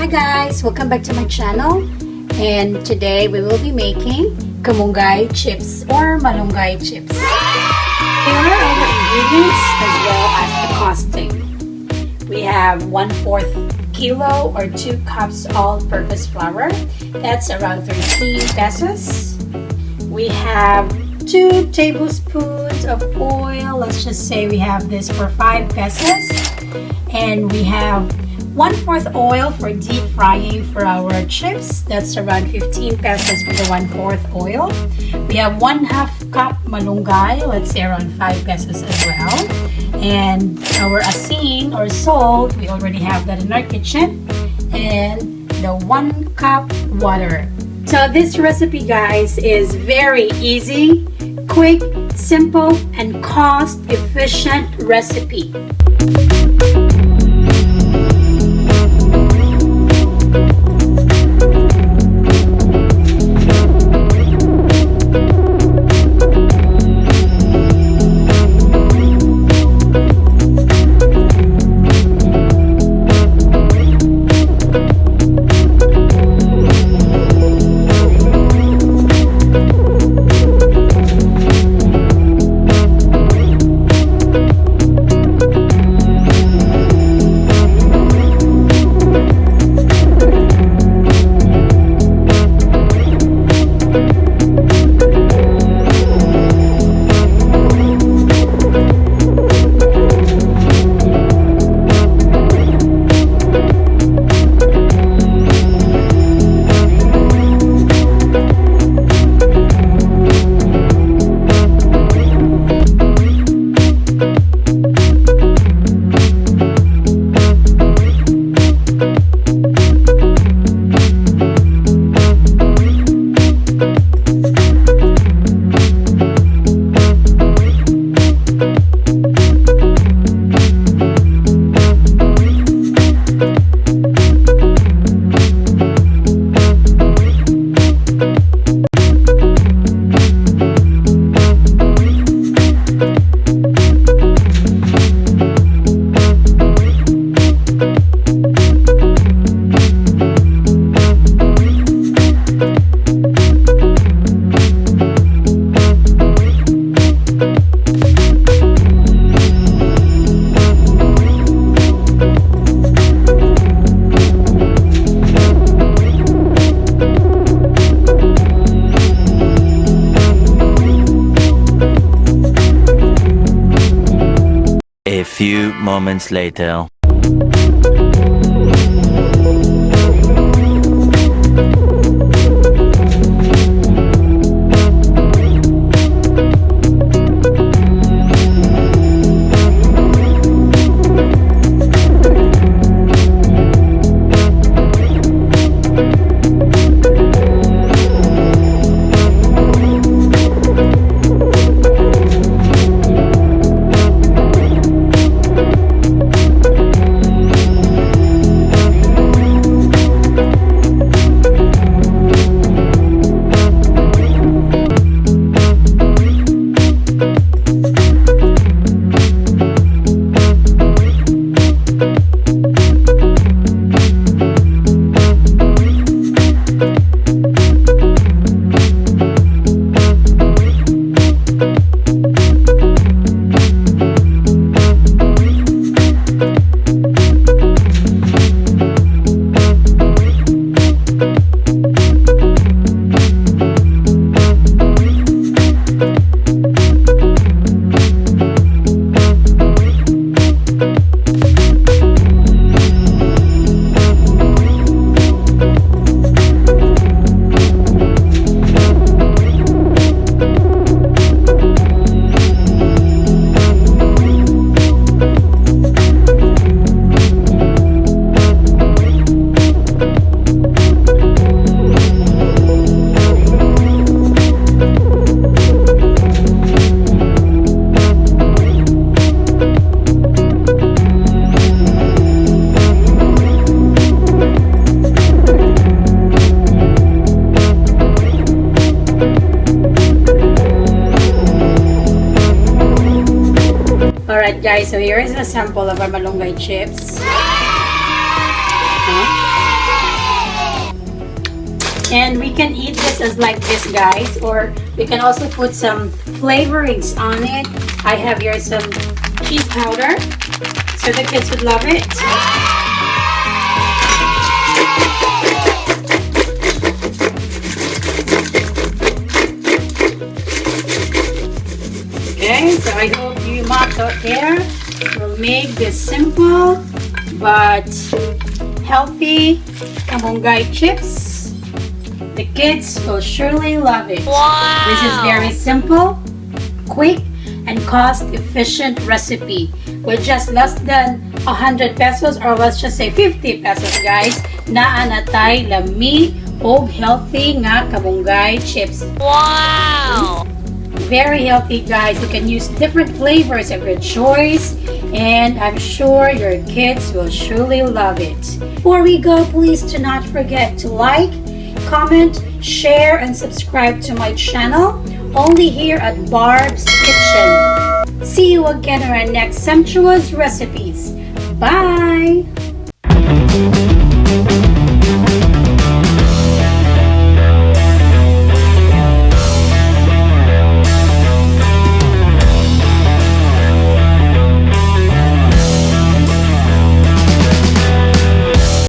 guys, welcome back to my channel, and today we will be making Malunggay Chips or Malunggay Chips. Here are our ingredients as well as the costing. We have 1/4 kilo or 2 cups all-purpose flour. That's around 13 pesos. We have 2 tablespoons of oil. Let's just say we have this for 5 pesos. And we have 1/4 oil for deep frying for our chips. That's around 15 pesos for the 1/4 oil. We have 1/2 cup malunggay. Let's say around 5 pesos as well. And our asin or salt, we already have that in our kitchen. And the 1 cup water. So this recipe, guys, is very easy, quick, simple, and cost-efficient recipe. A few moments later. Alright guys, so here is a sample of our malunggay chips. And we can eat this as like this, guys, or we can also put some flavorings on it. I have here some cheese powder, so the kids would love it. Okay, so I hope you moms out there will make this simple but healthy Malunggay chips. The kids will surely love it. Wow! This is very simple, quick, and cost-efficient recipe with just less than 100 pesos, or let's just say 50 pesos, guys. Naa na tay lami o healthy nga Malunggay chips. Wow! Very healthy, guys. You can use different flavors of your choice, and I'm sure your kids will surely love it. Before we go, please do not forget to like, comment, share, and subscribe to my channel, only here at Barbz Kitchen. See you again in our next sumptuous recipes. Bye!